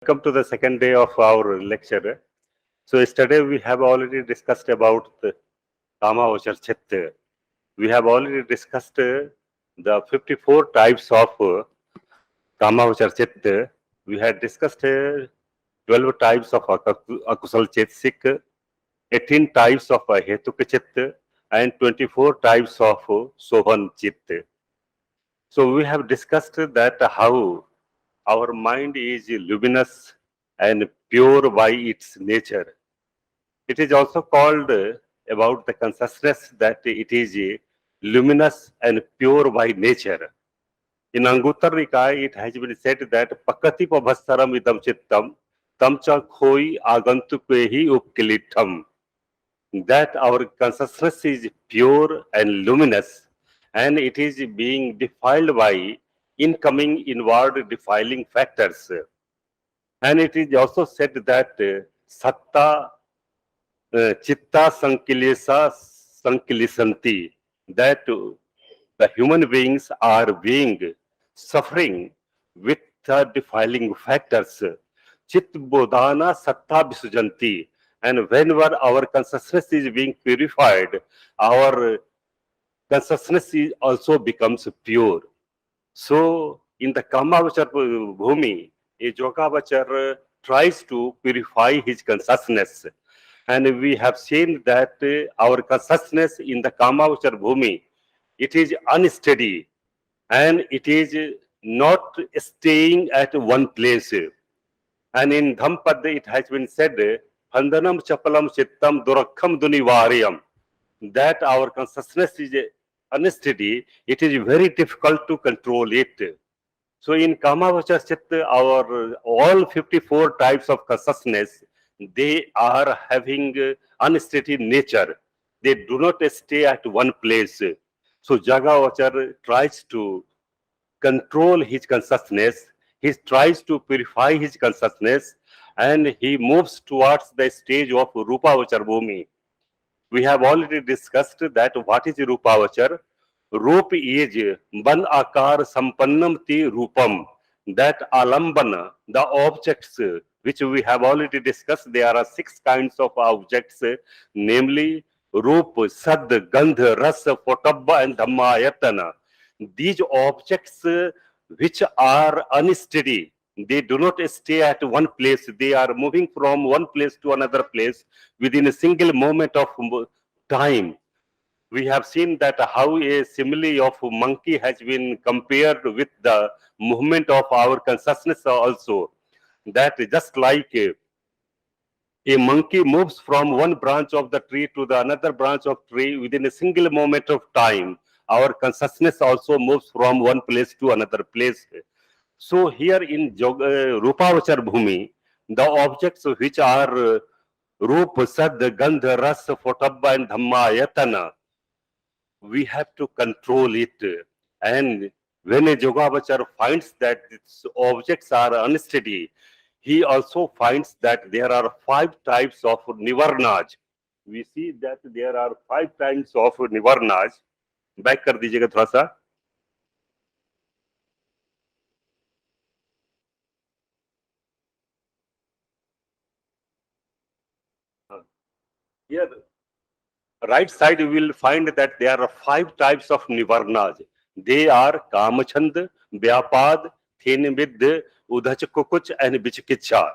Welcome to the second day of our lecture. So yesterday we have already discussed about the Chitta. We have already discussed the 54 types of Chitta. We had discussed 12 types of Akusal Chetsik, 18 types of Hetuka Chitta, and 24 types of Sohan Chitta. So we have discussed that how our mind is luminous and pure by its nature. It is also called about the consciousness that it is luminous and pure by nature. In Anguttara Nikaya, it has been said that Pakati Pabhasaram idam chittam tamcha khoi agantukvehi upkilitam. That our consciousness is pure and luminous, and it is being defiled by incoming inward defiling factors. And it is also said that satta chitta sankilesa sankilisanti, that the human beings are being suffering with the defiling factors. Chit bodhana satta visujanti. And whenever our consciousness is being purified, our consciousness is also becomes pure. So in the Kamavachar Bhumi, a Yogavachar tries to purify his consciousness. And we have seen that our consciousness in the Kamavachar Bhumi, it is unsteady and it is not staying at one place. And in Dhampad, it has been said, Phandanam Chapalam Chittam Durakham Dunivaryam, that our consciousness is unsteady, it is very difficult to control it. So in Kamavachar Chitta, our all 54 types of consciousness, they are having unsteady nature. They do not stay at one place. So Jagavachar tries to control his consciousness, he tries to purify his consciousness, and he moves towards the stage of Rupavachar Bhumi. We have already discussed that what is Rupavachar. Rup is ban akar sampannam ti rupam, that alambana, the objects which we have already discussed, there are 6 kinds of objects, namely Rup, Sad, Gandh, Ras, Potabba and Dhammayatana. These objects which are unsteady, they do not stay at one place, they are moving from one place to another place within a single moment of time. We have seen that how a simile of a monkey has been compared with the movement of our consciousness also. That just like a monkey moves from one branch of the tree to the another branch of tree within a single moment of time, our consciousness also moves from one place to another place. So here in Rupavachar Bhumi, the objects which are Rupa, Sad, Gandha, Ras, Potabba and Dhammayatana, we have to control it. And when a Yogavachar finds that its objects are unsteady, he also finds that there are 5 types of Nivarnas. We see that there are 5 types of Nivarnas. Back कर दीजिएगा थोड़ा सा. Here, right side, we will find that there are 5 types of Nivarnas. They are Kamachand, Vyapad, Thenvid, Udhachakukuch, and Vichikicha.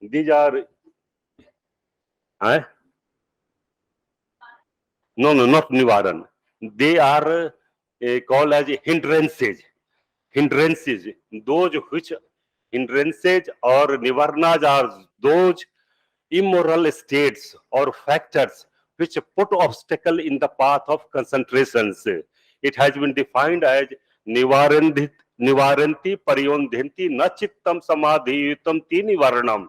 These are... No, not Nivaran. They are called as hindrances. Hindrances. Those which hindrances or Nivarnas are those immoral states or factors which put obstacle in the path of concentrations. It has been defined as Nivaranti Pariyondhanti na chittam samadhiyutam ti nivaranam.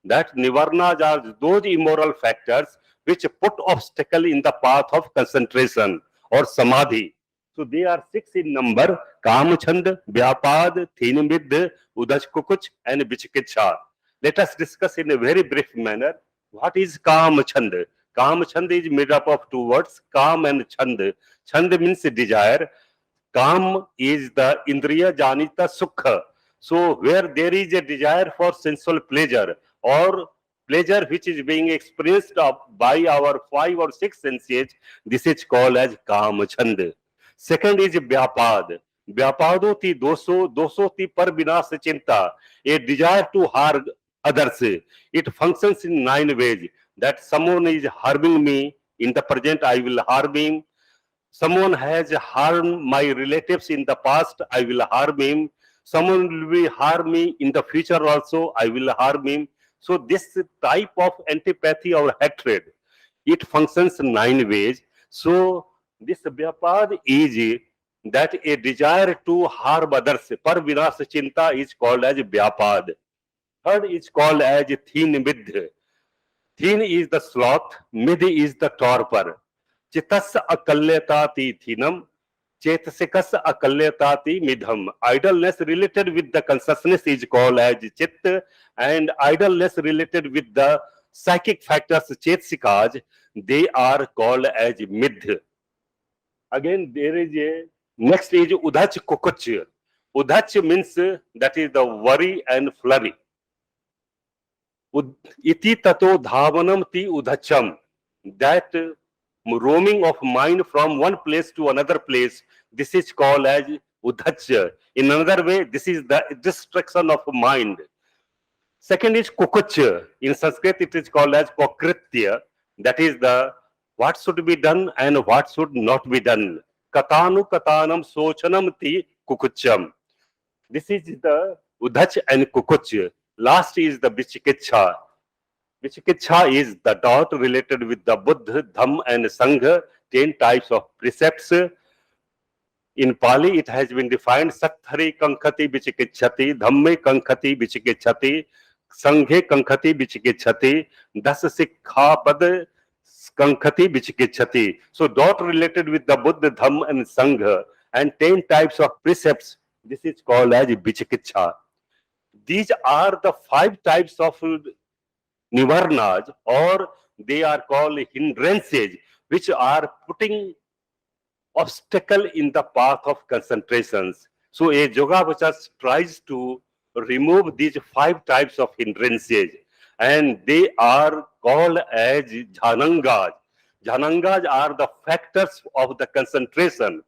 That Nivarnas are those immoral factors which put obstacle in the path of concentration or samadhi. So they are 6 in number: Kamachand, Vyapad, Thenvid, Udashkukuch and Vichikicha. Let us discuss in a very brief manner what is Kamachand. Kamachand is made up of 2 words, Kam and Chand. Chand means desire. Kam is the Indriya Janita Sukha. So where there is a desire for sensual pleasure or pleasure which is being experienced by our 5 or 6 senses, this is called as Kamachand. Second is Vyapad. Vyapado doso ti par vinas chinta, a desire to harm others. It functions in 9 ways. That someone is harming me, in the present I will harm him. Someone has harmed my relatives in the past, I will harm him. Someone will be harm me in the future also, I will harm him. So this type of antipathy or hatred, it functions in 9 ways. So this vyapad is that a desire to harm others, par vinas chinta, is called as vyapad. Third is called as thin midh. Thin is the sloth, midh is the torpor. Chitas akalyatati thinam, chetasikas akalyatati midham. Idleness related with the consciousness is called as chit, and idleness related with the psychic factors chetasikas, they are called as midh. Again, there is a next is udhach kukuch. Udhach means that is the worry and flurry. Iti tato dhavanam ti udhacham. That roaming of mind from one place to another place, this is called as udhach. In another way, this is the distraction of mind. Second is kukuch. In Sanskrit, it is called as kokritya. That is the what should be done and what should not be done. Katanu katanam sochanam ti kukucham. This is the udhach and kukuch. Last is the vichikitcha. Vichikitcha is the doubt related with the Buddha, Dhamm and Sangha, 10 types of precepts. In Pali, it has been defined, Satthari kankhati vichikitchati, Dhamme kankhati vichikitchati, Sanghe kankhati vichikitchati, Das sikha pad kankhati vichikitchati. So doubt related with the Buddha, Dhamm and Sangha and 10 types of precepts, this is called as vichikitcha. These are the 5 types of nivarnas, or they are called hindrances, which are putting obstacle in the path of concentrations. So a Yogavachar tries to remove these 5 types of hindrances, and they are called as jhanangas. Jhanangas are the factors of the concentration.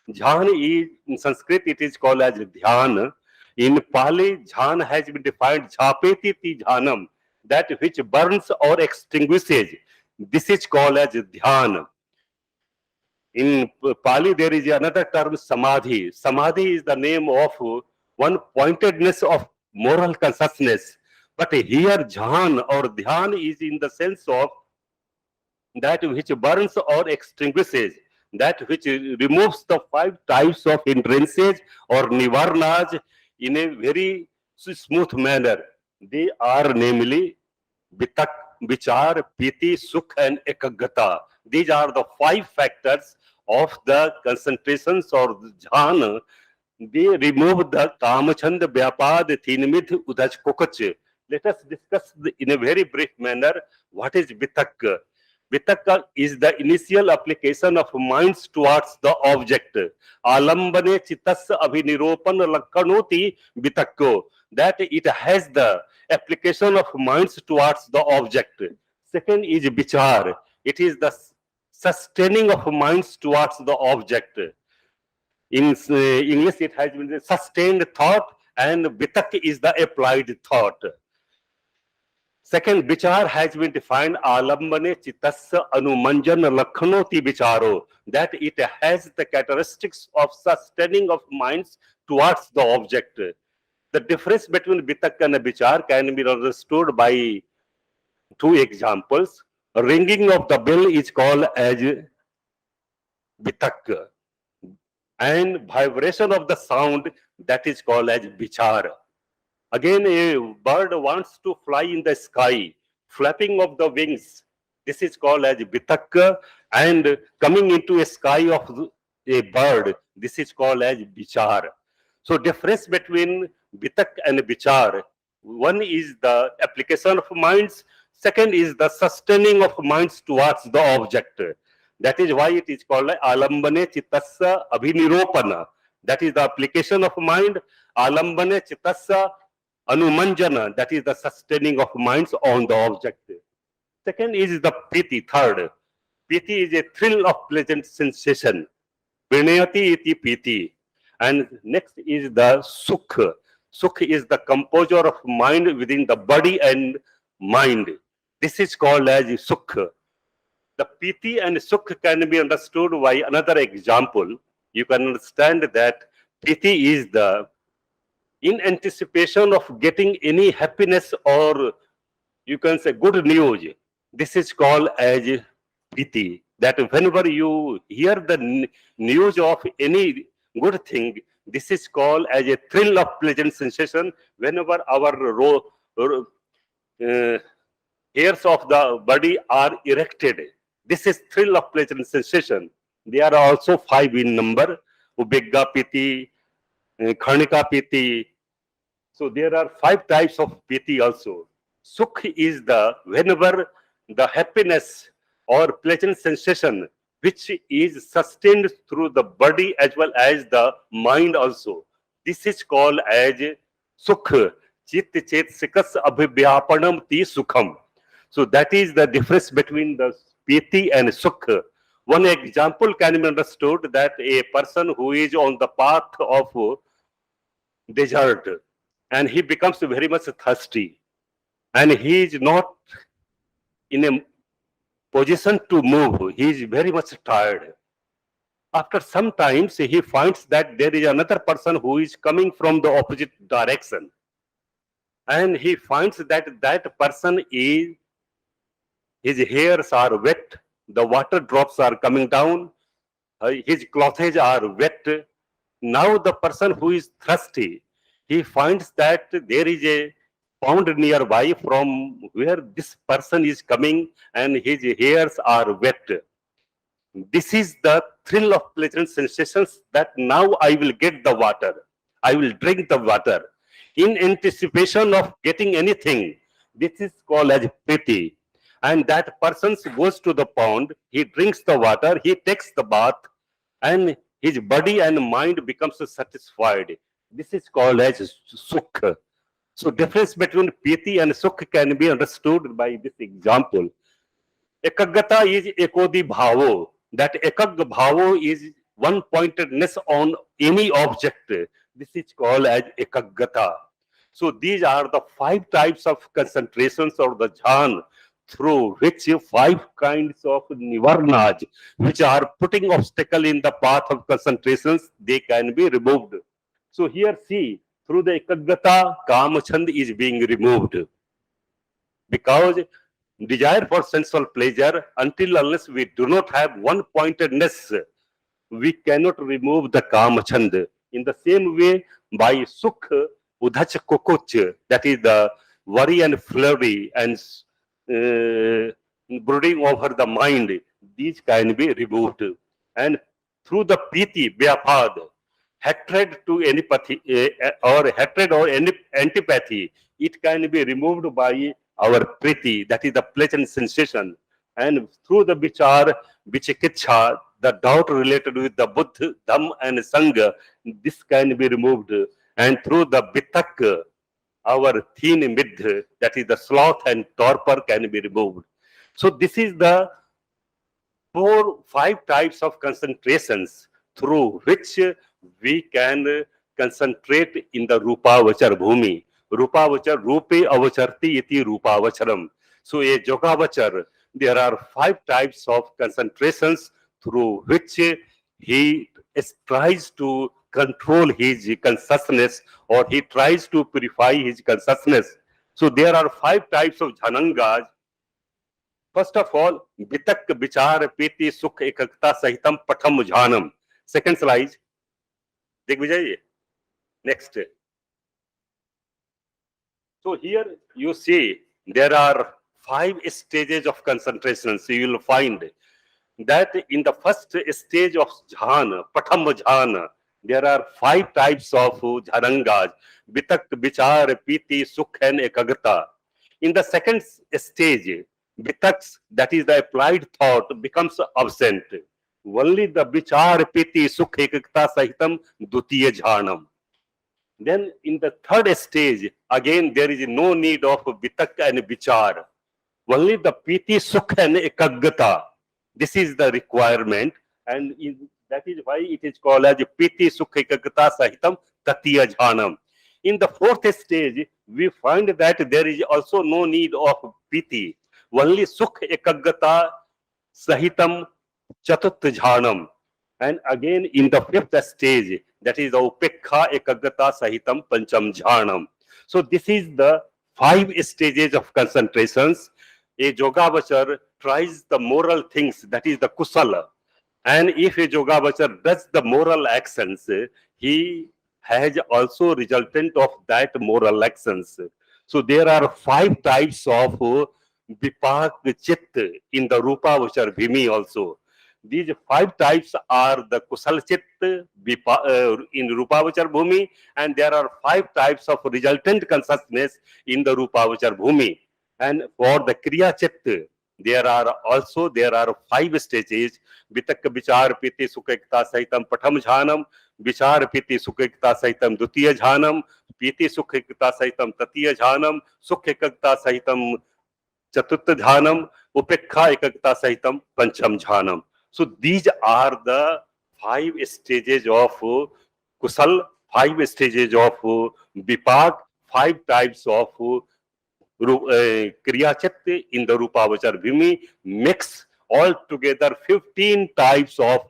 Jhan is, in Sanskrit, it is called as dhyan. In Pali, jhan has been defined jhapeti ti jhanam, that which burns or extinguishes. This is called as dhyan. In Pali, there is another term, samadhi. Samadhi is the name of one pointedness of moral consciousness. But here, jhan or dhyan is in the sense of that which burns or extinguishes, that which removes the 5 types of hindrances or nivarnas in a very smooth manner. They are namely vitak, vichar, piti, sukh and ekaggata. These are the 5 factors of the concentrations or jhana. They remove the kamachand, vyapad, thinmidh, udhach, kukuch. Let us discuss in a very brief manner what is vitak. Vitaka is the initial application of minds towards the object. Alambane chittasya abhiniropan lakkanoti vitakko. That it has the application of minds towards the object. Second is vichar. It is the sustaining of minds towards the object. In English, it has been the sustained thought, and vitak is the applied thought. Second, vichar has been defined, alambane chittasya anumanjan lakhanoti vicharo, that it has the characteristics of sustaining of minds towards the object. The difference between vitak and vichar can be understood by 2 examples. Ringing of the bell is called as vitak, and vibration of the sound, that is called as vichar. Again, a bird wants to fly in the sky, flapping of the wings, this is called as vitak, and coming into a sky of a bird, this is called as vichar. So difference between vitak and vichar, one is the application of minds, second is the sustaining of minds towards the object. That is why it is called like alambane chittasya abhiniropana. that is the application of mind. Alambane chittasya anumanjana, that is the sustaining of minds on the object. Second is the piti. Third, piti is a thrill of pleasant sensation. Vinayati iti piti. And next is the sukh. Sukh is the composure of mind within the body and mind. This is called as sukh. The piti and sukh can be understood by another example. You can understand that piti is the in anticipation of getting any happiness, or you can say good news. This is called as piti. That whenever you hear the news of any good thing, this is called as a thrill of pleasant sensation. Whenever our hairs of the body are erected, this is thrill of pleasant sensation. They are also 5 in number: ubegga piti, khanika piti. So there are 5 types of piti also. Sukh is the whenever the happiness or pleasant sensation which is sustained through the body as well as the mind also. This is called as sukh. Chit chet sikas abhibhyapanam ti sukham. So that is the difference between the piti and sukh. One example can be understood, that a person who is on the path of desert and he becomes very much thirsty and he is not in a position to move, he is very much tired. After some time, he finds that there is another person who is coming from the opposite direction, and he finds that that person is, his hairs are wet, the water drops are coming down, his clothes are wet. Now the person who is thirsty, he finds that there is a pond nearby from where this person is coming and his hairs are wet. This is the thrill of pleasant sensations, that now I will get the water, I will drink the water. In anticipation of getting anything, this is called as piti. And that person goes to the pond, he drinks the water, he takes the bath, and his body and mind becomes satisfied. This is called as sukh. So difference between piti and sukh can be understood by this example. Ekaggata is ekodi bhavo. That ekag bhavo is one-pointedness on any object. This is called as ekaggata. So these are the 5 types of concentrations or the jhan, through which 5 kinds of nivarnas, which are putting obstacle in the path of concentrations, they can be removed. So here see, through the ekaggata, kamachand is being removed. Because desire for sensual pleasure, until unless we do not have one-pointedness, we cannot remove the kamachand. In the same way, by sukh, udhach kukuch, that is the worry and flurry and brooding over the mind, these can be removed. And through the piti, vyapad, hatred to antipathy, or hatred or antipathy, it can be removed by our priti, that is the pleasant sensation. And through the vichar, vichikitsha, the doubt related with the buddha, dham and sangha, this can be removed. And through the vitak, our thin mid, that is the sloth and torpor, can be removed. So this is the 5 types of concentrations through which we can concentrate in the rupavachar bhumi. Rupavachar, rupe avacharti iti rupavacharam. So a yogavachar, there are 5 types of concentrations through which he tries to control his consciousness, or he tries to purify his consciousness. So there are 5 types of jhanangas. First of all, vitak, vichar, piti, sukh, ekagta sahitam patham jhanam. Second slide. Digvijay. Next. So here you see there are 5 stages of concentration. So you will find that in the first stage of jhana, patham jhana, there are 5 types of jhanangas: vitak, vichar, piti, sukh and ekaggata. In the second stage, vitaks, that is the applied thought, becomes absent. only the vichar, piti, sukh, ekakta sahitam dutiya jhanam. Then in the third stage, again there is no need of vitak and vichar. Only the piti, sukh and ekaggata. This is the requirement, and that is why it is called as piti, sukh, ekaggata sahitam tatiya jhanam. In the fourth stage, we find that there is also no need of piti. Only sukh, ekaggata sahitam chatut jhanam. And again in the fifth stage, that is upekha ekaggata sahitam pancham jhanam. So this is the 5 stages of concentrations. A yogavachar tries the moral things, that is the kusala. And if a yogavachar does the moral actions, he has also resultant of that moral actions. So there are 5 types of vipak chit in the rupavachar bhimi also. These 5 types are the kusal chit in rupavachar bhumi, and there are 5 types of resultant consciousness in the rupavachar bhumi. And for the kriya chit, there are 5 stages: vitak vichar piti sukekta sahitam patham jhanam, vichar piti sukekta sahitam dutiya jhanam, piti sukekta sahitam tatiya jhanam, sukekta sahitam chatut jhanam, upekha ekakta sahitam pancham jhanam. So these are the 5 stages of kusal, 5 stages of vipak, 5 types of kriya chit in the rupavachar bhimi. Mix all together 15 types of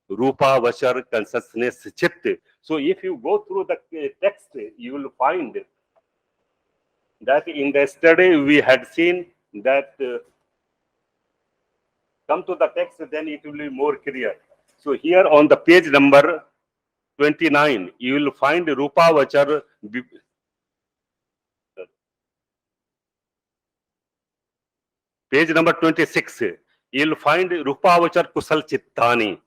rupavachar consciousness chit. So if you go through the text, you will find that in the study we had seen that come to the text, then it will be more clear. So here on the page number 29, you will find rupavachar. Page number 26, you'll find Rupavachar Kusal Chittani.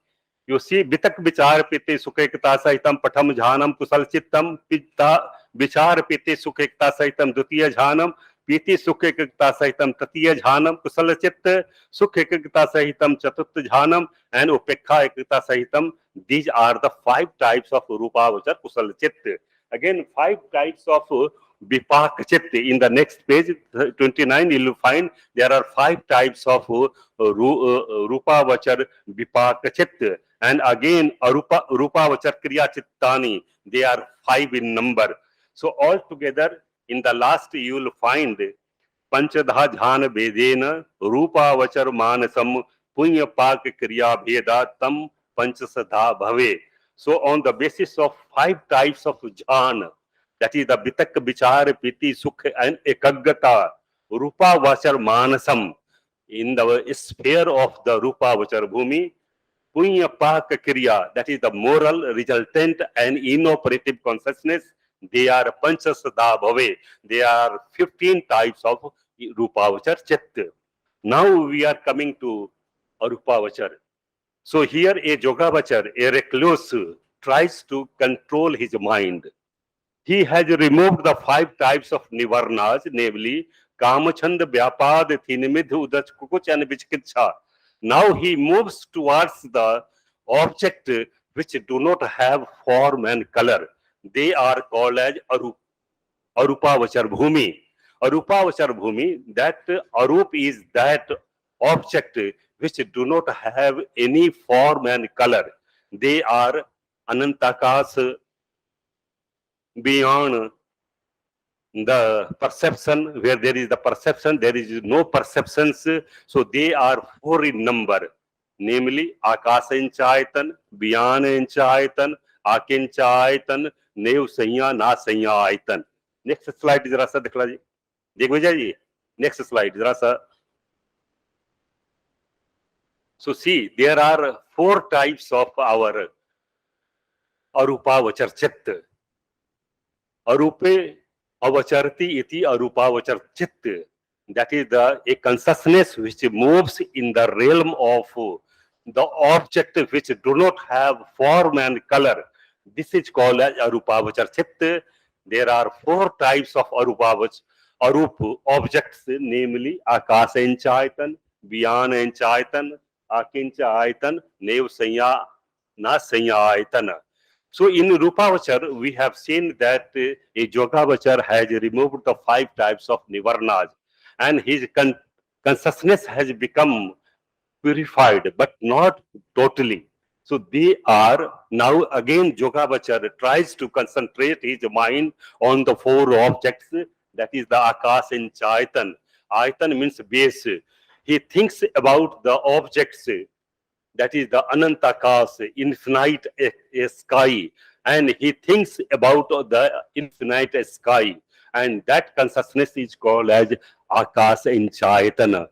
You see, Bitak Vichar Piti Sukekta Sahitam Patham Jhanam Kusal Chittam, Pitta Vichar Piti Sukekta Sahitam Dutiya Jhanam, Piti Sukekta Sahitam Tatiya Jhanam Kusal Chitta, Sukekta Sahitam Chatut Jhanam, and Upekha Ekta Sahitam. These are the 5 types of Rupavachar Kusal Chitta. Again, 5 types of Vipak Chitta. In the next page 29, you will find there are 5 types of Rupavachar Vipak Chitta. And again, Rupavachar Kriya Chittani, they are 5 in number. So altogether, in the last you will find Panchadha Dhyan Vedena Rupavachar Manasam Punya Pak Kriya Bheda Tam Panchasadha Bhave. So on the basis of 5 types of jhana, that is the Vitak, Vichar, Piti, Sukh and Ekaggata, Rupavachar Manasam, in the sphere of the Rupavachar Bhumi, Punya Pak Kriya, that is the moral, resultant and inoperative consciousness, they are Panchasada Bhave. They are 15 types of Rupavachar Chitta. Now we are coming to Arupavachar. So here a Yogavachar, a recluse, tries to control his mind. He has removed the 5 types of nivarnas, namely Kamachand, Vyapad, Thinimidh, Udach, Kukuch and Vichkitsha. Now he moves towards the object which do not have form and color. They are called as Arupavachar Bhumi. Arupavachar Bhumi, that Arup is that object which do not have any form and color. They are Anantakas, beyond the perception. Where there is the perception, there is no perceptions. So they are 4 in number, namely Akasanchayatan, Bhyananchayatan, Akinchayatan, Nev Sanya, Na Sanyayatan. Next slide जरा सा दिखला जी, देख भैया जी, next slide जरा सा. So see, there are 4 types of our Arupavachar Chitta. Arupe avacharti iti arupavachar chitta. That is a consciousness which moves in the realm of the object which do not have form and color. This is called as arupavachar chitta. There are 4 types of arup objects, namely akasa enchayatan, vyana enchayatan, Akincha Aitan, Nev Sanya, Na Sanya Aitan. So in Rupavachar, we have seen that a Yogavachar has removed the 5 types of Nivarnas, and his consciousness has become purified, but not totally. So they are now again Yogavachar tries to concentrate his mind on the 4 objects, that is the Akas and Chaitan. Aitan means base. He thinks about the objects, that is the Anantakas, infinite sky, and he thinks about the infinite sky, and that consciousness is called as Akas and Chaitana.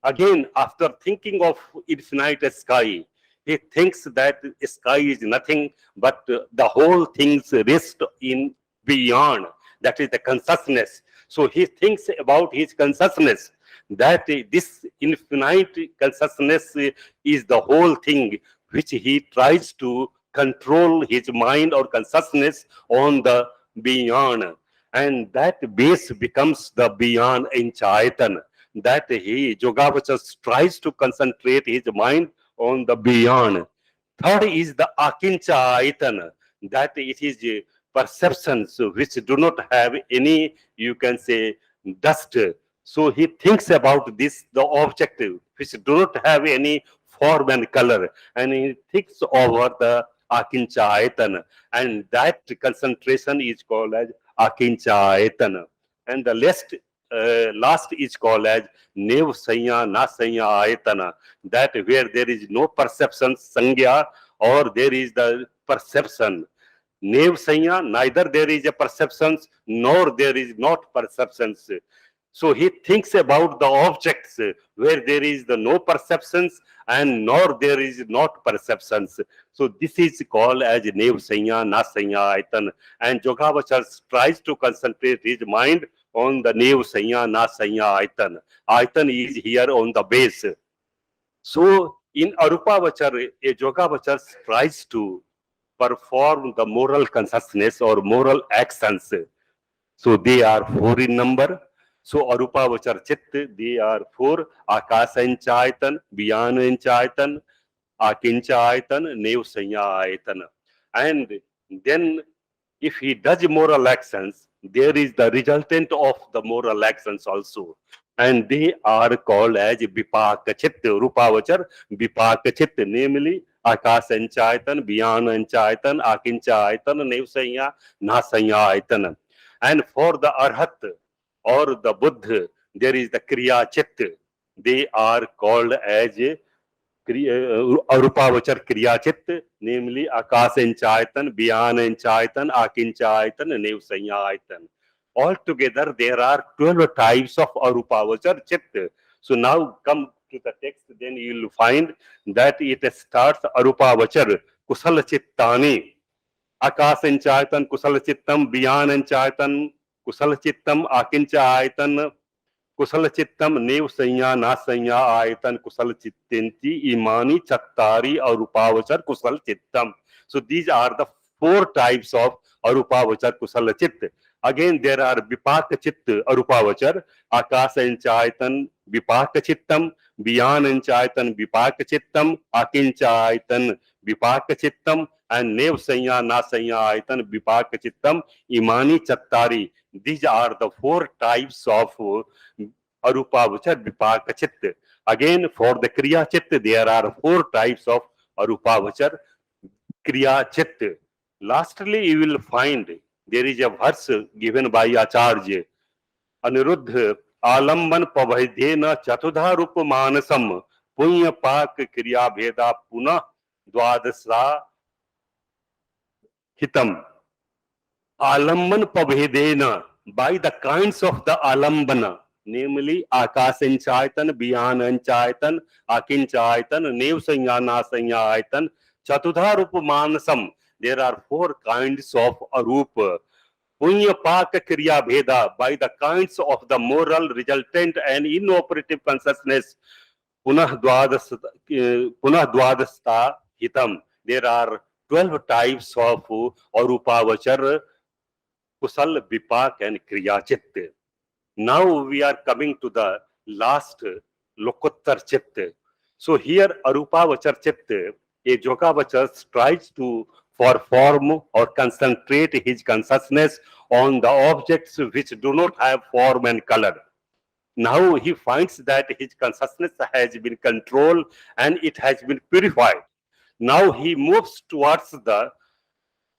Again, after thinking of infinite sky, he thinks that sky is nothing but the whole things rest in beyond, that is the consciousness. So he thinks about his consciousness, that this infinite consciousness is the whole thing, which he tries to control his mind or consciousness on the beyond, and that base becomes the beyond in Chaitan, that he Yogavachar tries to concentrate his mind on the beyond. Third is the Akincha Aitan, that it is perceptions which do not have any, you can say, dust. So he thinks about this, the objective, which do not have any form and color, and he thinks over the Akincha Aitan, and that concentration is called as Akincha Aitan. And the last is called as Nev Sanya Na Sanya Ayatana, that where there is no perception, Sangya, or there is the perception. Nev Sanya, neither there is a perceptions, nor there is not perceptions. So he thinks about the objects where there is the no perceptions and nor there is not perceptions. So this is called as Nev Sanya Na Sanya Aitan. And Yogavachar tries to concentrate his mind on the Nev Sanya Na Sanya Aitan. Aitan is here on the base. So in Arupavachar, a Yogavachar tries to perform the moral consciousness or moral actions. So they are 4 in number. So Arupavachar Chit, they are 4: Akasa Chaitan, Biyana Chaitan, Akincha Aitan, Nev Sanya Aitan. And then if he does moral actions, there is the resultant of the moral actions also. And they are called as Vipaka Chit, Rupavachar, Vipaka Chit, namely Akasa Chaitan, Biyana Chaitan, Akincha Aitan, Nev Sanya, Nasanya Aitan. And for the Arhat or the Buddha, there is the Kriya Chit. They are called as Arupavachar Kriya Chit, namely Akasa Chaitan, Biyana Chaitan, Akincha Aitan, Nev Sanya Aitan. Altogether, there are 12 types of Arupavachar Chit. So now come to the text, then you will find that it starts Arupavachar Kusala Chittani, Akasa Chaitan, Kusala Chittam, Biyana Chaitan, Kusala Chittam, Akincha Aitan, Kusala Chittam, Nev Sanya, Na Sanya Aitan, Kusala Chittenti, Imani, Chattari, Arupavachar, Kusala Chittam. So these are the 4 types of Arupavachar Kusala Chitt. Again, there are Vipaka Chitt Arupavachar, Akasa Chaitan, Vipaka Chittam, Biyana Chaitan, Vipaka Chittam, Akincha Aitan, Vipaka Chittam, and Nev Sanya, Na Sanya Aitan, Vipaka Chittam, Imani, Chattari. These are the 4 types of Arupavachar Vipaka Chit. Again, for the Kriya Chit, there are 4 types of Arupavachar Kriya Chit. Lastly, you will find there is a verse given by Acharya. Aniruddha Alamban Pavadhena Chatudha Rupa Manasam Punya Pak Kriya Bheda Puna Dwadasa Hitam. Alamban Pavadhena, by the kinds of the Alambana, namely Akasan Chaitan, Biyana Chaitan, Akincha Aitan, Nev Sanya, Na Sanya Aitan, Chatudha Rupa Manasam. There are 4 kinds of Arupa. Punya Paka Kriya Bheda, by the kinds of the moral, resultant and inoperative consciousness. Punah Dwadasta Hitam. There are 12 types of Arupavachar, Kusal, Vipak and Kriya Chit. Now we are coming to the last Lokuttar Chit. So here Arupavacaracitta, a Yogavachar tries to form or concentrate his consciousness on the objects which do not have form and color. Now he finds that his consciousness has been controlled and it has been purified. Now he moves towards the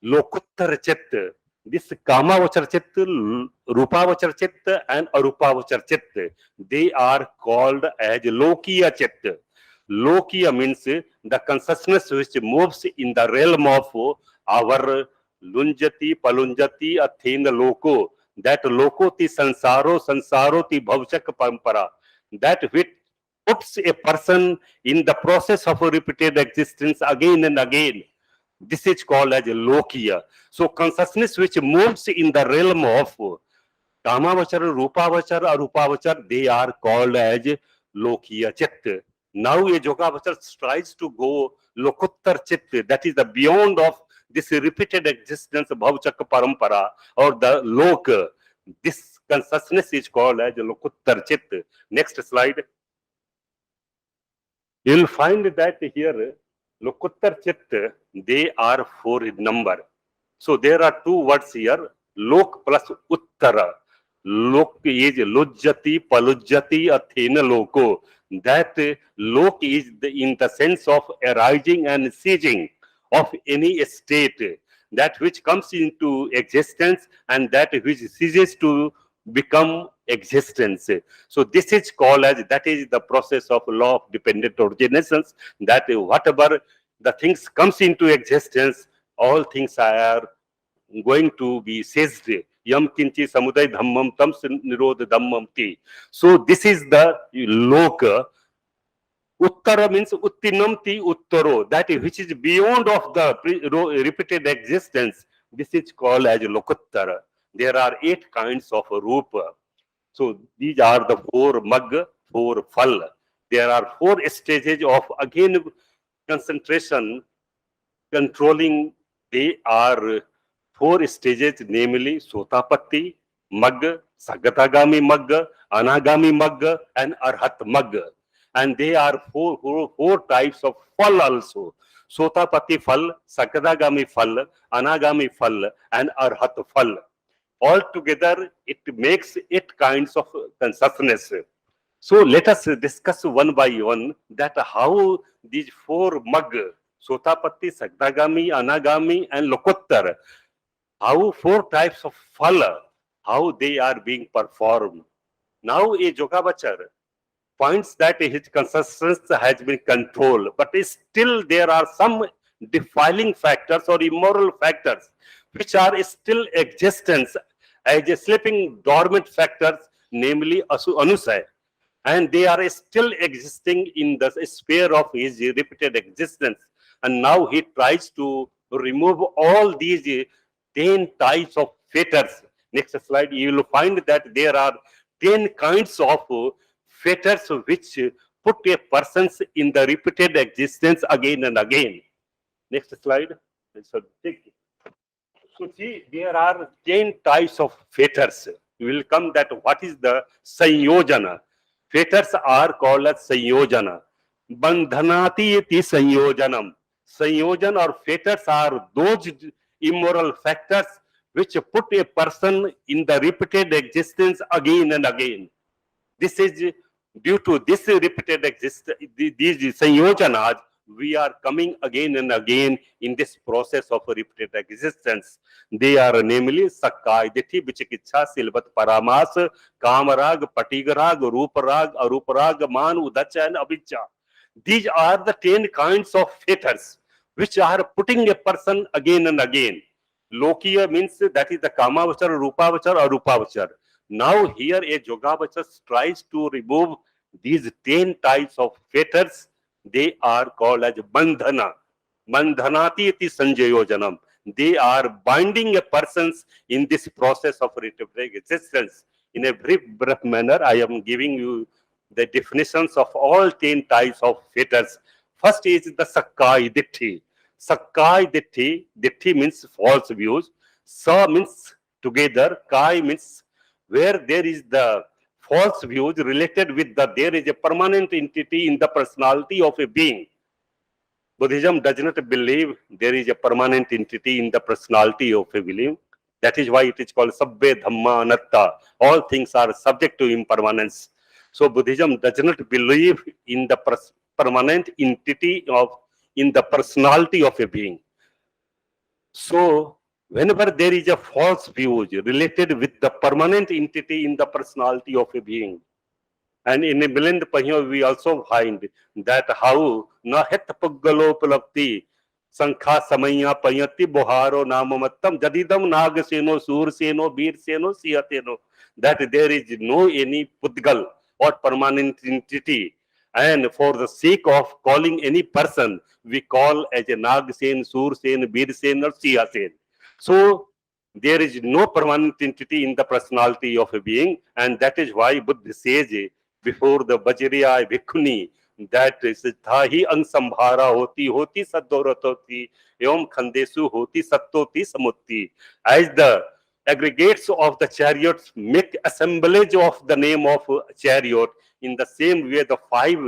Lokuttaracitta. This Kamavacaracitta, Rupavacaracitta, and Arupavacaracitta, they are called as Lokiya Chitta. Lokiya means the consciousness which moves in the realm of our Lunjati, Palunjati, Athena Loko. That Lokoti Sansaro, Sansaroti Bhavchak Pampara. That which puts a person in the process of a repeated existence again and again. This is called as Lokiya. So consciousness which moves in the realm of Kamavachara, Rupavachara, Arupavachara, they are called as Lokiya Chitta. Now a Yogavachara tries to go Lokuttar Chitta, that is the beyond of this repeated existence of Bhavchaka Parampara or the Loka. This consciousness is called as Lokuttar Chitta. Next slide. You will find that here Lokuttar Chitta, they are 4 in number. So there are 2 words here, Lok plus Uttara. Lok is Lujjati, Palujjati, Athena Loko. That Lok is in the sense of arising and ceasing of any state, that which comes into existence and that which ceases to become existence. So this is called as, that is the process of law of dependent originations, that whatever the things comes into existence, all things are going to be seized. Yam kinchi samuday dhammam tam nirodha dhammam ti. So this is the loka. Uttara means uttinam ti uttaro, that which is beyond of the repeated existence. This is called as lokuttara. There are 8 kinds of rupa. So these are the 4 mag, 4 phal. There are 4 stages of again concentration, controlling. They are 4 stages, namely Sotapatti, Mag, Sagatagami Mag, Anagami Mag, and Arhat Mag. And they are four types of phal also. Sotapatti phal, Sagatagami phal, Anagami phal, and Arhat phal. Altogether, it makes 8 kinds of consciousness. So let us discuss one by one that how these 4 mag, Sotapatti, Sagatagami, Anagami, and Lokuttar, how 4 types of phala, how they are being performed. Now a Yogavachar finds that his consciousness has been controlled, but still there are some defiling factors or immoral factors which are still existence as a sleeping dormant factors, namely anusay, and they are still existing in the sphere of his repeated existence. And now he tries to remove all these 10 types of fetters. Next slide, you will find that there are 10 kinds of fetters which put a person in the repeated existence again and again. Next slide. So see, there are 10 types of fetters. You will come that what is the Sanyojana. Fetters are called as Sanyojana. Bandhanati iti Sanyojanam. Sanyojan or fetters are those immoral factors which put a person in the repeated existence again and again. This is due to this repeated existence, these sanyojanas, we are coming again and again in this process of repeated existence. They are namely Sakkaya Ditthi, Vichikitsa, Silvat Paramas, Kamarag, Patigarag, Ruparag, Aruparag, Man, Udacha, and Abhijja. These are the 10 kinds of fetters which are putting a person again and again. Lokiya means that is the Kamavachar, Rupavachar, or Rupavachar. Now here a Yogavachar tries to remove these 10 types of fetters. They are called as bandhana. Bandhanati iti sanjayojanam. They are binding a person in this process of repeated existence. In a brief manner, I am giving you the definitions of all 10 types of fetters. First is the Sakkaya Ditthi. Sakkaya Ditthi, Ditthi means false views. Sa means together, Kai means where there is the false views related with the there is a permanent entity in the personality of a being. Buddhism does not believe there is a permanent entity in the personality of a being. That is why it is called Sabbe Dhamma Anatta. All things are subject to impermanence. So Buddhism does not believe in the permanent entity of in the personality of a being. So whenever there is a false view related with the permanent entity in the personality of a being, and in a Milind Pahyo, we also find that how na het puggalopalapti sankha samaya payati boharo namamattam jadidam nagaseno surseno birseno siyateno, that there is no any pudgal or permanent entity, and for the sake of calling any person we call as a nagsen, sursen, birsen or siyasen. So there is no permanent entity in the personality of a being, and that is why Buddha says before the Vajriya Bhikkhuni that thahi ang sambhara hoti saddorat hoti evam khandesu hoti sattoti samutti. As the aggregates of the chariots make assemblage of the name of chariot, in the same way the five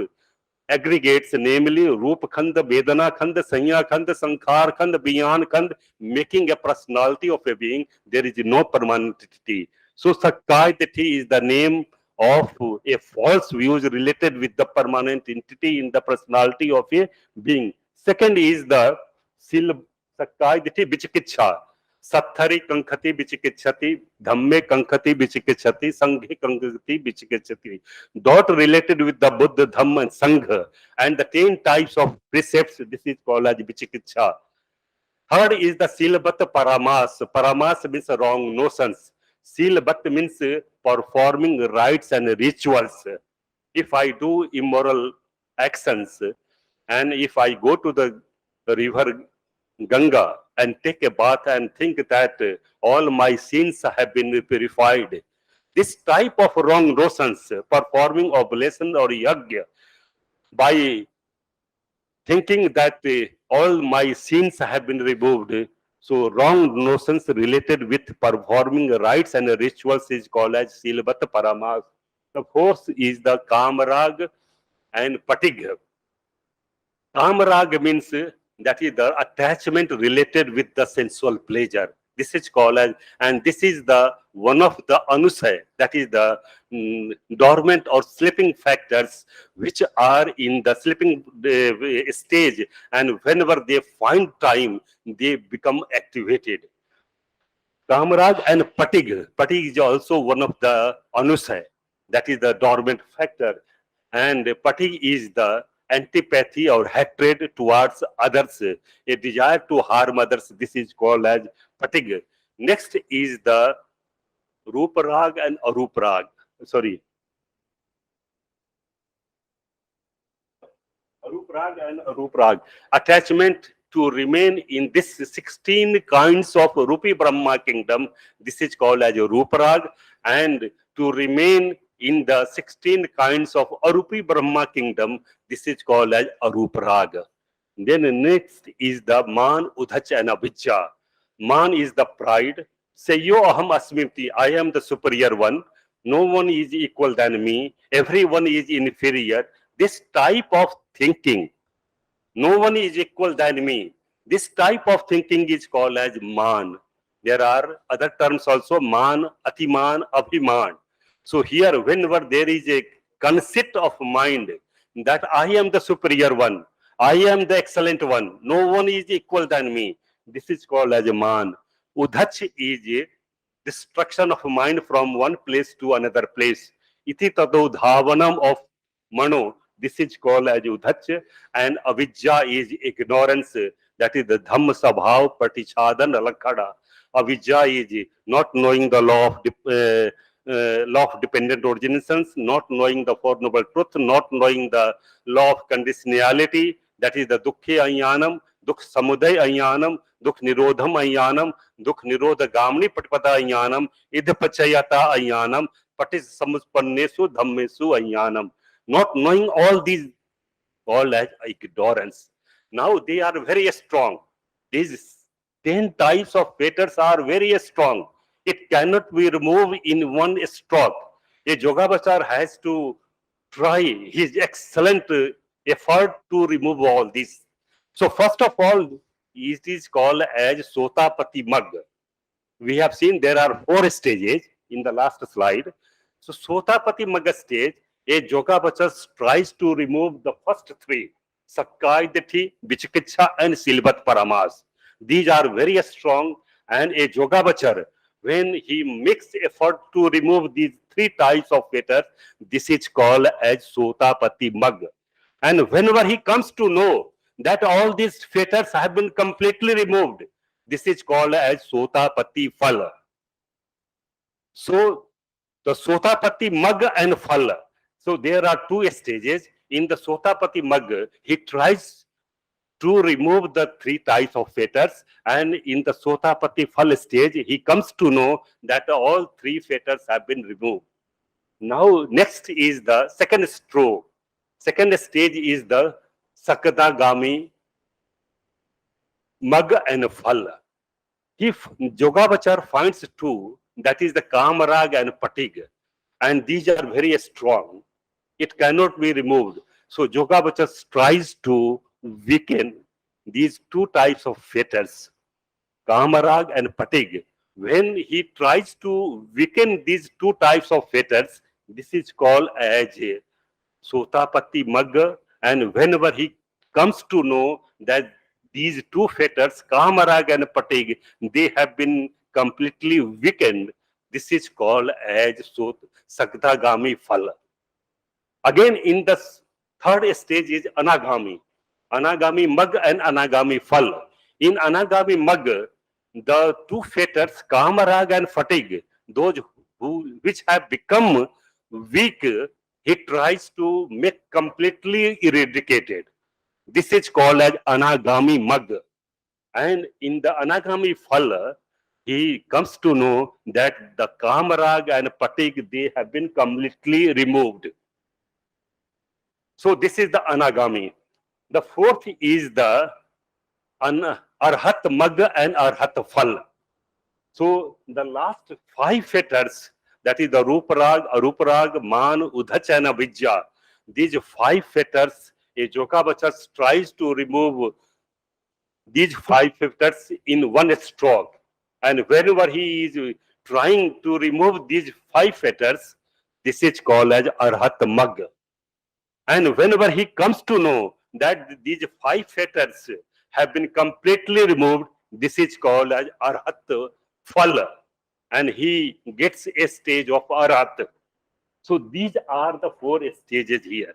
aggregates, namely Rupa Khanda, Vedana Khanda, Sanya Khanda, Sankhar Khanda, Bhyan Khanda, making a personality of a being, there is no permanentity. So Sakkayati is the name of a false views related with the permanent entity in the personality of a being. Second is the Sakkayati Vichikitsha. Sathari Kankhati Vichikitshati, Dhamme Kankhati Vichikitshati, Sanghe Kankhati Vichikitshati. Dot related with the Buddha, Dhamma and Sangha, and the 10 types of precepts, this is called as Vichikitsha. Third is the Silbat Paramas. Paramas means wrong notions. Silbat means performing rites and rituals. If I do immoral actions, and if I go to the river Ganga and take a bath and think that all my sins have been purified, this type of wrong notions, performing oblation or yajna by thinking that all my sins have been removed. So wrong notions related with performing rites and rituals is called as Silvat Paramas. The fourth is the Kamarag and Patig. Kamarag means that is the attachment related with the sensual pleasure. This is called as, and this is the one of the anusay, that is the dormant or sleeping factors which are in the sleeping stage, and whenever they find time, they become activated. Kamarag and Patig. Patig is also one of the anusay, that is the dormant factor, and Patig is the antipathy or hatred towards others, a desire to harm others. This is called as Patig. Next is the Ruparag and Aruparag. Sorry. Aruparag and Aruparag. Attachment to remain in this 16 kinds of Rupi Brahma kingdom. This is called as Ruparag. And to remain in the 16 kinds of Arupi Brahma kingdom, this is called as Aruparag. Then next is the Man, Udhach and Abhijja. Man is the pride. Say, Yo Aham Asmimti, I am the superior one. No one is equal than me. Everyone is inferior. This type of thinking, no one is equal than me. This type of thinking is called as Man. There are other terms also, Man, Atiman, Abhiman. So here, whenever there is a conceit of mind that I am the superior one, I am the excellent one, no one is equal than me, this is called as a Man. Udhach is a destruction of mind from one place to another place. Iti tado dhavanam of mano, this is called as Udhach. And Avidya is ignorance, that is the Dhamma Sabhav Patichadan Alakhada. Avidya is not knowing the law of dependent originations, not knowing the Four Noble Truth, not knowing the law of conditionality, that is the Dukkhe Ayanam, Dukh Samuday Ayanam, Dukh Nirodham Ayanam, Dukh Nirodha Gamni Patpada Ayanam, Idhapachayata Ayanam, Patis Samuspannesu Dhammesu Ayanam. Not knowing all these, all as ignorance. Now they are very strong. These 10 types of fetters are very strong. It cannot be removed in one stroke. A Yogavachar has to try his excellent effort to remove all this. So first of all, it is called as Sotapati Mag. We have seen there are 4 stages in the last slide. So Sotapati Magga stage, a Yogavachar tries to remove the first 3, Sakkaidati, Vichikitsa and Silvat Paramas. These are very strong, and a Yogavachar, when he makes effort to remove these 3 types of fetters, this is called as Sotapati Mag. And whenever he comes to know that all these fetters have been completely removed, this is called as Sotapati Phal. So the Sotapati Mag and Phal. So there are 2 stages. In the Sotapati Mag, he tries to remove the 3 types of fetters, and in the Sotapati Phal stage, he comes to know that all 3 fetters have been removed. Now next is the second stroke. Second stage is the Sakadagami Mag and Phal. If Yogavachar finds 2, that is the Kamarag and Patig, and these are very strong, it cannot be removed. So Yogavachar tries to weaken these 2 types of fetters, Kamarag and Patig. When he tries to weaken these 2 types of fetters, this is called as Sotapati Mag, and whenever he comes to know that these 2 fetters, Kamarag and Patig, they have been completely weakened, this is called as Sakdagami Phal. Again, in the third stage is Anagami. Anagami Mag and Anagami Phal. In Anagami Mag, the 2 fetters, Kamarag and Fatigue, those which have become weak, he tries to make completely eradicated. This is called as Anagami Mag. And in the Anagami Phal, he comes to know that the Kamarag and Patig, they have been completely removed. So this is the Anagami. The 4th is the Arhat Mag and Arhat Phal. So the last 5 fetters, that is the Ruparag, Aruparag, Man, Udhach and Avidya, these 5 fetters, a Yogavachar tries to remove these 5 fetters in one stroke. And whenever he is trying to remove these 5 fetters, this is called as Arhat Mag. And whenever he comes to know that these 5 fetters have been completely removed, this is called as Arhat Phal. And he gets a stage of Arhat. So these are the 4 stages here.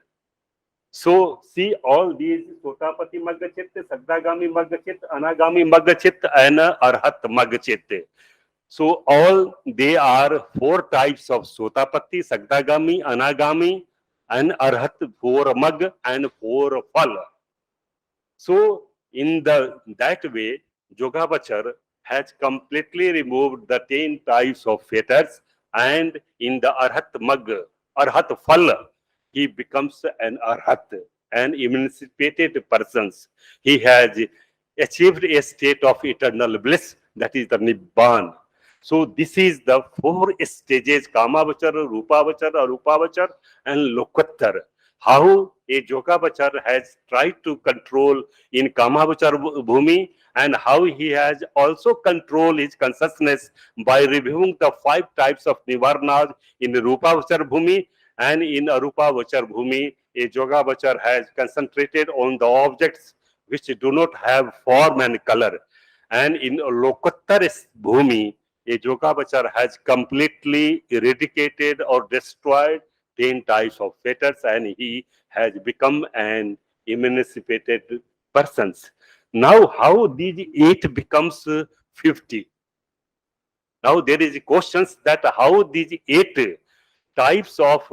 So see all these Sotapati Magachit, Sakdagami Magachit, Anagami Magachit, and Arhat Magachit. So all they are 4 types of Sotapati, Sakdagami, Anagami, and Arhat, 4 Mag and 4 Phal. So in that way, Yogavachar has completely removed the 10 types of fetters, and in the Arhat Mag, Arhat Phal, he becomes an Arhat, an emancipated person. He has achieved a state of eternal bliss, that is the Nibbana. So this is the 4 stages, Kamavachar, Rupavachar, Arupavachar, and Lokuttar. How a Yogavachar has tried to control in Kamavachar Bhumi, and how he has also controlled his consciousness by reviewing the 5 types of Nivarnas in Rupavachar Bhumi, and in Arupavachar Bhumi, a Yogavachar has concentrated on the objects which do not have form and color. And in Lokuttar Bhumi, a Yogavachar has completely eradicated or destroyed 10 types of fetters, and he has become an emancipated person. Now, how these 8 becomes 50? Now, there is questions that how these 8 types of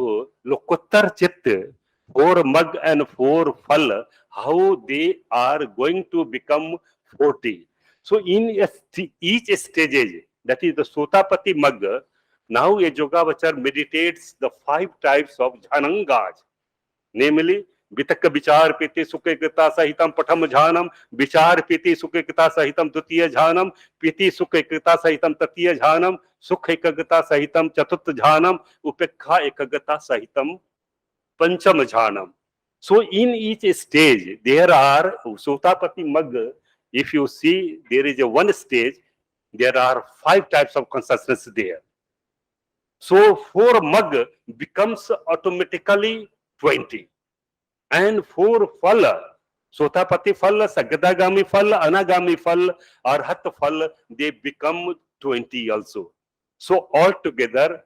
Lokuttar Chit, 4 Mag and 4 Phal, how they are going to become 40. So, in each stage, that is the Sotapati Mag, now a Yogavachar meditates the 5 types of Jhanangas, namely वितक्क विचार पीति सुख एकता सहितम प्रथम ध्यानम, विचार पीति सुख एकता सहितम द्वितीय ध्यानम, पीति सुख एकता सहितम तृतीय ध्यानम, सुख एकग्रता सहितम चतुर्थ ध्यानम, उपेक्षा एकग्रता सहितम पंचम ध्यानम. So in each stage there are Sotapatti Magga. If you see, there is a one stage, there are 5 types of consciousness there. So for Magga becomes automatically 20. And for Phala, Sotapatti Phala, Sagadagami Phala, Anagami Phala, Arhat Phala, they become 20 also. So altogether,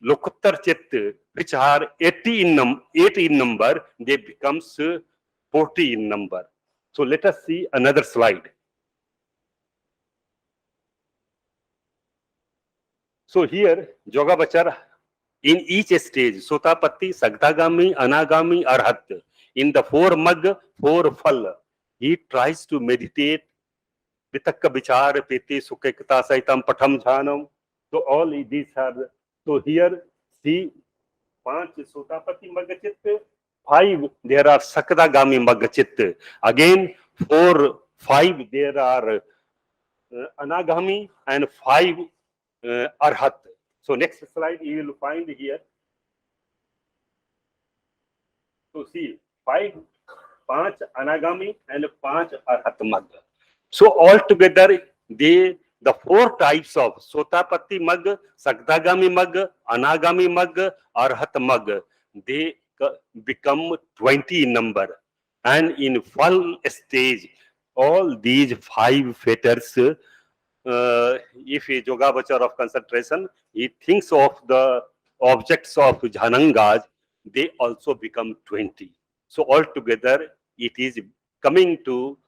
Lokuttar Chitta, which are 8 in number, they becomes 40 in number. So let us see another slide. So here, Yogavachar, in each stage, Sotapatti, Sagdagami, Anagami, Arhat, in the 4 Magga, 4 Phala, he tries to meditate, Vitakka Vichar, Piti, Sukhekta, Saitam, Patham Jhanam. So all these are, so here, see, 5 Sotapatti Magga Chitta, 5 there are Sakdagami Magga Chitta. Again, 4, 5 there are Anagami and 5 Arhat. So next slide you will find here. So see, 5 Anagami and 5 Arhat Magga. So altogether the 4 types of Sotapatti Magga, Sagdagami Magga, Anagami Magga, Arhat Magga, they become 20 in number. And in full stage, all these 5 fetters, if a Yogavachar of concentration, he thinks of the objects of Jhanangas, they also become 20. So altogether, it is coming to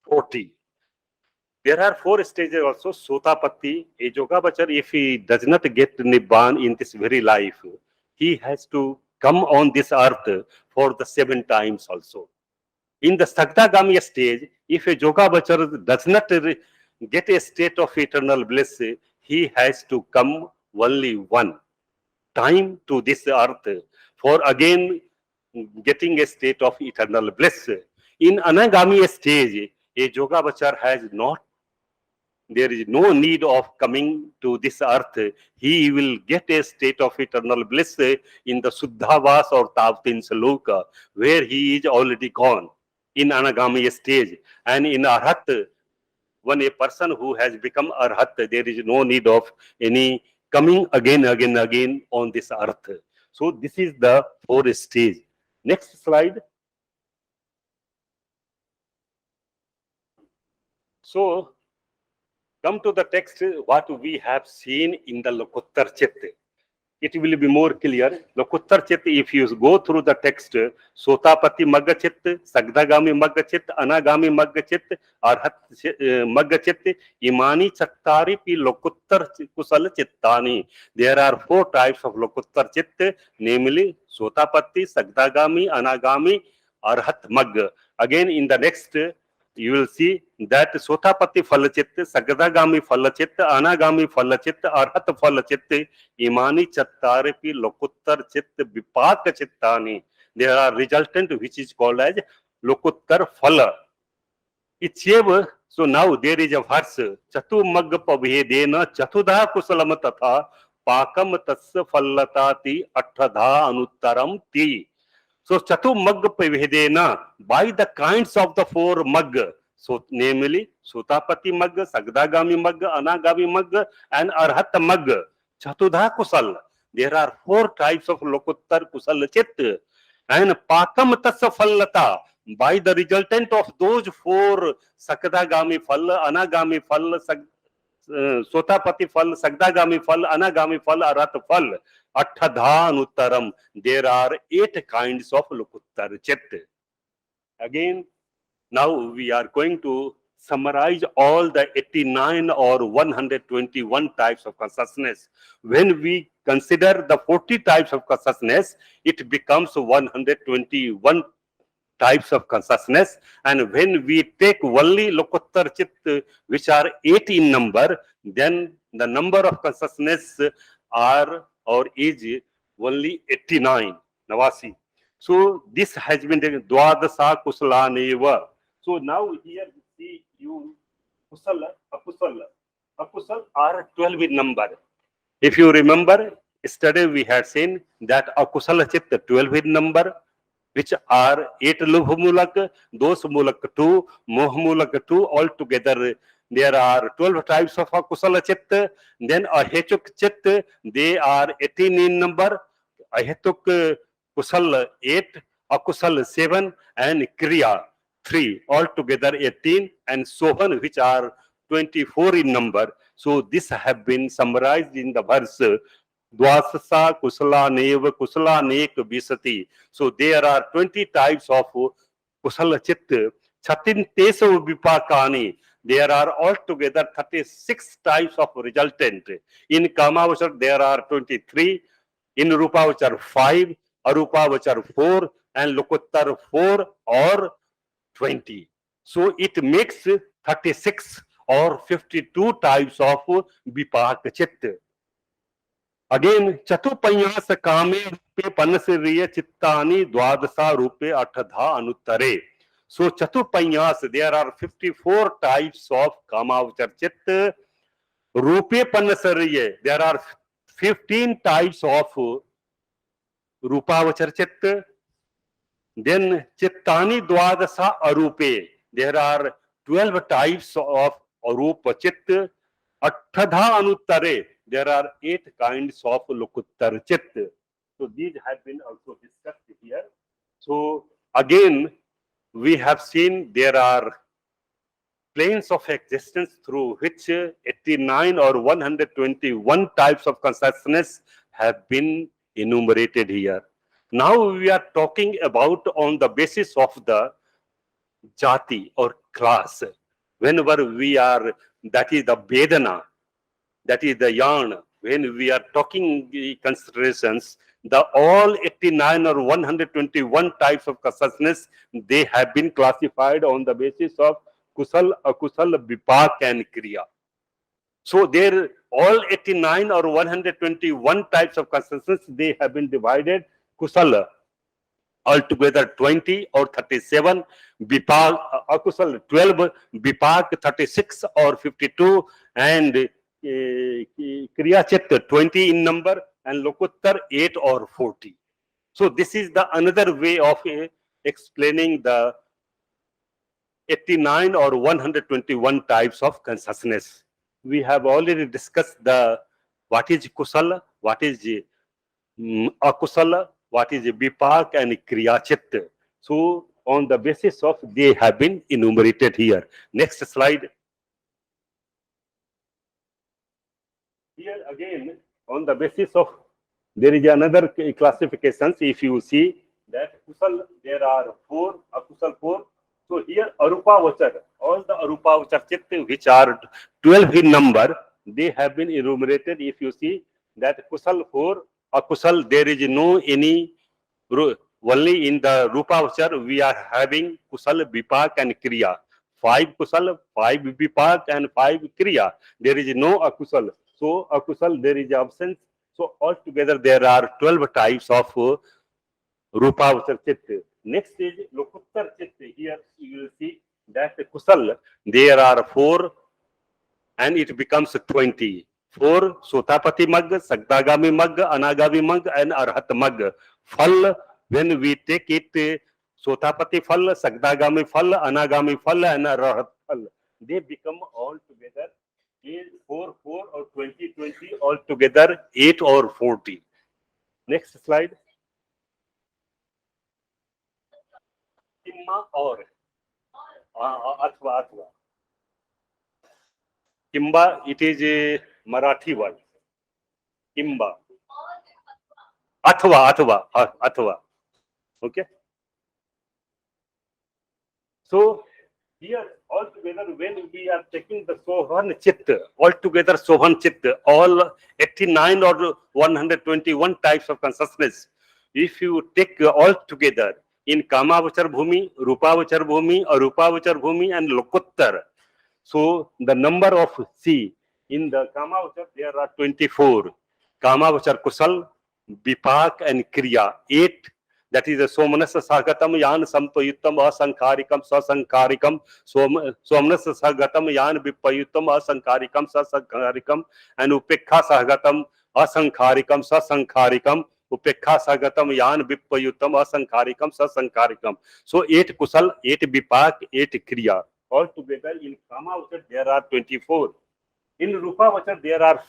40. There are 4 stages also. Sotapatti, a Yogavachar, if he does not get Nibbana in this very life, he has to come on this earth for the 7 times also. In the Sagdagami stage, if a Yogavachar does not get a state of eternal bliss, he has to come only 1 time to this earth for again getting a state of eternal bliss. In Anagami stage, a Yogavachar has not, there is no need of coming to this earth. He will get a state of eternal bliss in the Suddhavas or Tavtinsa Loka, where he is already gone in Anagami stage. And in Arhat, when a person who has become Arhat, there is no need of any coming again on this earth. So this is the 4 stage. Next slide. So come to the text, what we have seen in the Lokuttar Chitta. It will be more clear. Lokuttar Chitta, if you go through the text, Sotapatti Magga Chitta, Sagdagami Magga Chitta, Anagami Magga Chitta, Arhat Magga Chitta, Imani Chattari pi Lokuttar Kusala Chittani. There are 4 types of Lokuttar Chitta, namely Sotapatti, Sagdagami, Anagami, Arhat Magga. Again, in the next, you will see that Sotapatti Phalachitta, Sagadagami Phalachitta, Anagami Phalachitta, Arhat Phalachitta, Imani Chattaripi Lokuttar Chitta, Vipaka Chittani. There are resultant which is called as Lokuttar Phala. Ichyev, so now there is a verse, Chatu Magga Pabhedena, Chatudha Kusalam Tatha, Pakam Tatsa Phallatati, Atthadha Anuttaram Ti. So Chatu Magga Pavhedena, by the kinds of the 4 Magga, so namely Sotapatti Magga, Sagdagami Magga, Anagami Magga, and Arhat Magga, Chatudha Kusal. There are 4 types of Lokuttar Kusal Chitta. And Pakam Tatsa Phallata, by the resultant of those 4 Sakadagami Phalla, Anagami Phalla, Sotapatti Phal, Sagdagami Phal, Anagami Phal, Arhat Phal, Atthadhanuttaram. There are 8 kinds of Lokuttar Chitta. Again, now we are going to summarize all the 89 or 121 types of consciousness. When we consider the 40 types of consciousness, it becomes 121 types of consciousness. And when we take only Lokuttar Chitta, which are 8 in number, then the number of consciousness are or is only 89. Nawasi. So this has been the Dwadasa Kusalaneva. So now here we see you Kusala, Akusala. Akusal are 12 in number. If you remember, yesterday we had seen that Akusala Chitta 12 in number, which are 8 Lubhumulak, Dos Mulak 2, Mohmulak 2, altogether there are 12 types of Akusala Chitta. Then Ahechuk Chitta, they are 18 in number. Ahetuk Kusal 8, Akusal 7, and Kriya 3, altogether 18, and Sohan, which are 24 in number. So this have been summarized in the verse Dwasasa Kusala Neva Kusala Nek Visati. So there are 20 types of Kusala Chitta. Chatin Teso Vipakani. There are altogether 36 types of resultant. In Kamavachar there are 23. In Rupavachar 5, Arupavachar 4, and Lokuttar 4 or 20. So it makes 36 or 52 types of Vipak Chitta. Again, Chatupanyas Kame Rupe Panasiriya Chittani Dwadasa Rupe Atadha Anuttare. So Chatupanyas, there are 54 types of Kamavachar Chitta. Rupe Panasariya, there are 15 types of Rupavachar Chitta. Then Chittani Dwadasa Arupe, there are 12 types of Arupa Chitta. Atthadha Anuttare, there are 8 kinds of Lokuttar Chitta. So these have been also discussed here. So again, we have seen there are planes of existence through which 89 or 121 types of consciousness have been enumerated here. Now we are talking about on the basis of the jati or class. Whenever we are, that is the Vedana, that is the yarn, when we are talking considerations, the all 89 or 121 types of consciousness, they have been classified on the basis of Kusal, Akusal, Vipak and Kriya. So there all 89 or 121 types of consciousness, they have been divided. Kusal altogether 20 or 37, Vipak, Akusal 12, Vipak 36 or 52, and Kriya Chitta 20 in number, and Lokuttar 8 or 40. So this is the another way of explaining the 89 or 121 types of consciousness. We have already discussed the what is Kusala, what is Akusala, what is Vipak and Kriya Chitta. So on the basis of they have been enumerated here. Next slide. Here again, on the basis of, there is another classifications. If you see that Kusal, there are 4, Akusal 4. So here Arupavachar, all the Arupavachar Chitta which are 12 in number, they have been enumerated. If you see that Kusal 4, Akusal, there is no any, only in the Rupavachar we are having Kusal, Vipak and Kriya. 5 Kusal, 5 Vipak and 5 Kriya. There is no Akusal. So Akusal, there is absence. So altogether there are 12 types of Rupavachar Chitta. Next is Lokuttar Chitta. Here you will see that Kusal, there are 4 and it becomes 20. 4 Sotapati Mag, Sagdagami Mag, Anagami Mag and Arhat Mag. Phal, when we take it, Sotapati Phal, Sagdagami Phal, Anagami Phal and Arhat Phal, they become all together 4, 4 or 20, 20, all together 8 or 40. Next slide. Kimma or Athva. Kimba, it is a Marathi word. Kimba. Athva. Okay. So here altogether when we are taking the Sohan Chitta, altogether Sohan Chitta, all 89 or 121 types of consciousness, if you take all together in Kamavachar Bhumi, Rupavachar Bhumi, Arupavachar Bhumi and Lokuttar, so the number of C in the Kamavachar there are 24. Kamavachar Kusal, Vipak and Kriya 8, That is the Somanasa Sagatam Yan Sampayutam Asankarikam Sasankarikam Somanasa Sagatam Yan Vipayutam Asankarikam Sasankarikam and Upekha Sagatam Asankarikam Sasankarikam Upekha Sagatam Yan Vipayutam Asankarikam Sasankarikam. So 8 Kusal, 8 Vipak, 8 Kriya. Altogether in Kamavachar there are 24. In Rupavachar there are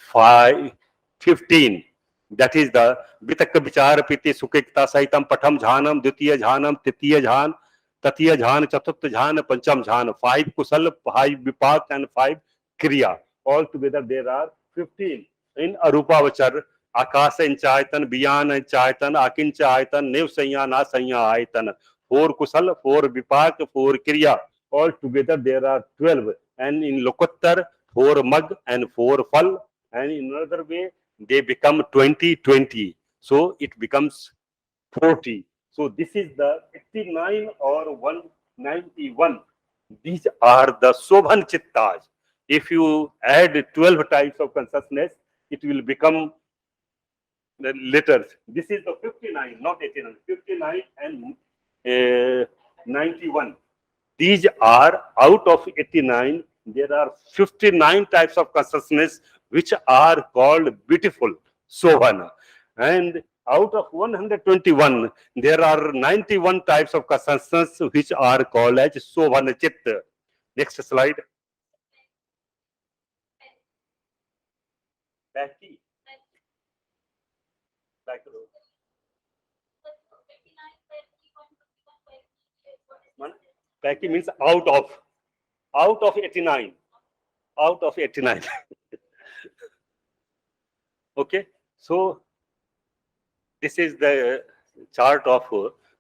15. That is the Vitakka Vichara Piti Sukikta Saitam Patham Jhanam, Dutiya Jhanam, Titiya Jhan, Tatiya Jhan, Chatutta Jhan, Pancham Jhan. 5 Kusal, 5 Vipak and 5 Kriya. Altogether there are 15. In Arupavachar, Akasa Inchaitan, Biyana Inchaitan, Akinchaitan, Nev Sanya, Na Sanya Aitan. 4 Kusal, 4 Vipak, 4 Kriya. Altogether there are 12. And in Lokuttar, 4 Mag and 4 Fal. And in another way, they become 20. So it becomes 40. So this is the 89 or 191. These are the Sobhan Chittas. If you add 12 types of consciousness, it will become the letters. This is the 59, not 89. 59 and 91. These are out of 89. There are 59 types of consciousness which are called beautiful Sobhana. And out of 121, there are 91 types of consciousness which are called as Sobhana Chitta. Next slide. Paki means out of 89. Out of 89. Okay, so this is the chart of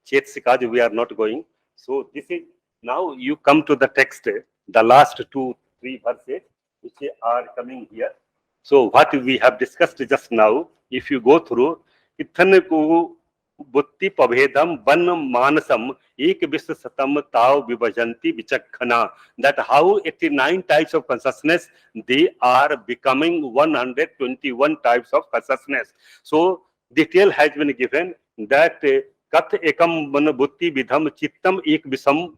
Chetasika. We are not going. So this is, now you come to the text, the last 2-3 verses which are coming here. So what we have discussed just now, if you go through, Ithan ku butti pabhedam van manasam ek visva satam tav vibhajanti vichakhana. That how 89 types of consciousness, they are becoming 121 types of consciousness. So detail has been given that kat ekam van butti vidham chittam ek visam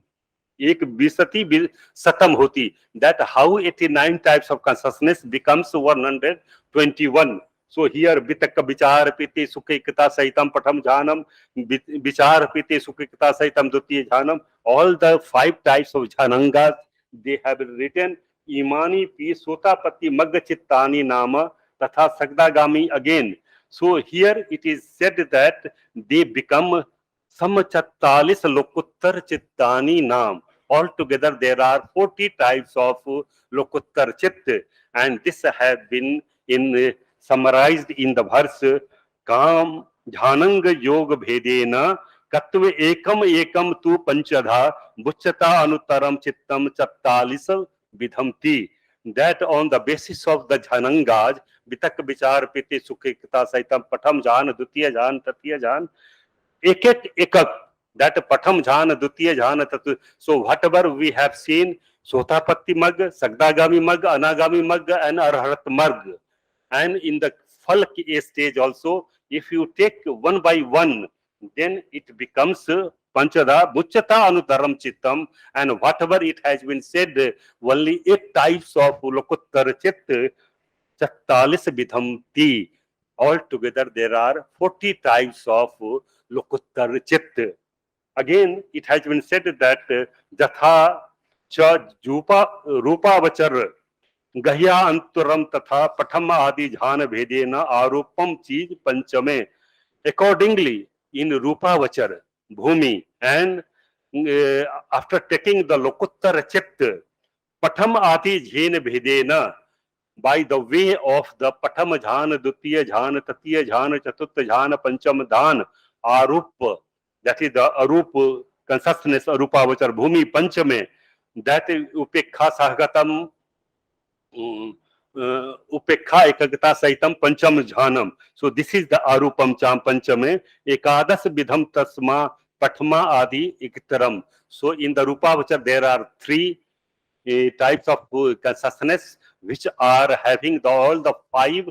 ek visati satam hoti. That how 89 types of consciousness becomes 121. So here Vitakka Vichar Piti Sukhikata Saitam Patham Jhanam, Vichar Piti Sukhikata Saitam Dutiya Jhanam. All the 5 types of Jhanangas, they have written Imani Pi Sotapati Magga Chittani Nama Tatha Sagdagami again. So here it is said that they become Samachattalis Lokuttar Chittani Nam. Altogether there are 40 types of Lokuttar Chitta, and this has been summarized in the verse Kam Jhananga Yoga Bhedena Katve Ekam Tu Panchadha Buchata Anutaram Chittam Chattalisa Vidhamti. That on the basis of the Jhanangas, Vitak Vichar Piti Sukhikata Saitam Patham Jhan, Dutiya Jhan, Tatiya Jhan, Ekak, that Patham Jhan, Dutiya Jhan, Tatu. So whatever we have seen, Sotapatti Mag, Sagdagami Mag, Anagami Mag, and Arhat Mag. And in the Falk stage also, if you take one by one, then it becomes Panchada, Buchata Anutaram Chittam, and whatever it has been said, only 8 types of Lokuttar Chitta, Chattalis Vidhamti. Altogether there are 40 types of Lokuttar Chitta. Again, it has been said that Jatha Cha Rupavachar Gahya Anturam Tatha Pathama Adi Jhana Bhedena Arupam Cheez Panchame. Accordingly, in Rupavachar, Bhumi, and after taking the Lokuttar Chitta, Patham Adi Jhana Bhedena, by the way of the Patham Jhana, Dutiya Jhana, Tatiya Jhana, Chatutta Jhana, Pancham Dhan, Arup, that is the Arup consciousness, Arupavachar, Bhumi, Panchame, that is Upekha Sahagatam, Upekha Ekagata Saitam Pancham Jhanam. So this is the Arupam Cham Panchame, Ekadas Vidham Tasma Pathma Adi Iktaram. So in the Rupavachar there are 3 types of consciousness which are having all the 5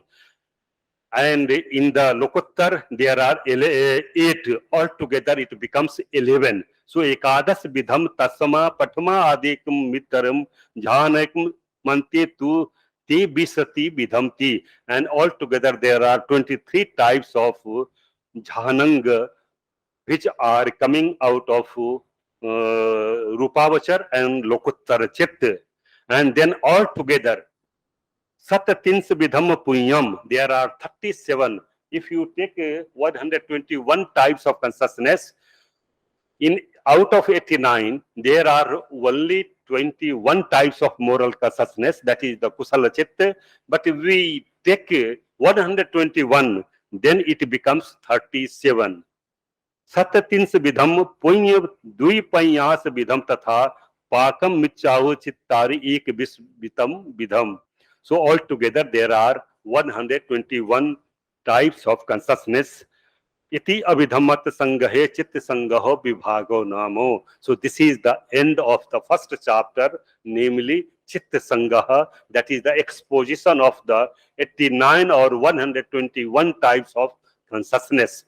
And in the Lokuttar, there are 8. Altogether, it becomes 11. So, Ekadas Vidham Tasama Patma Adikam Mitaram Jhanakam Mante Tu Ti Bisati Vidhamti. And altogether, there are 23 types of Jhanang which are coming out of Rupavachar and Lokuttaracitta. And then altogether, Satatins Vidham Punyam, there are 37. If you take 121 types of consciousness, in out of 89, there are only 21 types of moral consciousness, that is the Kusala Chitta. But if we take 121, then it becomes 37. Satatins Vidham Punya Duipanyas Vidham Tatha Pakam Michahu Chittari Ek Vitam Vidham. So altogether there are 121 types of consciousness. Iti Abhidhammattha Saṅgahe Chitta Saṅgaho Vibhago Namo. So this is the end of the first chapter, namely Chitta Saṅgaha, that is the exposition of the 89 or 121 types of consciousness.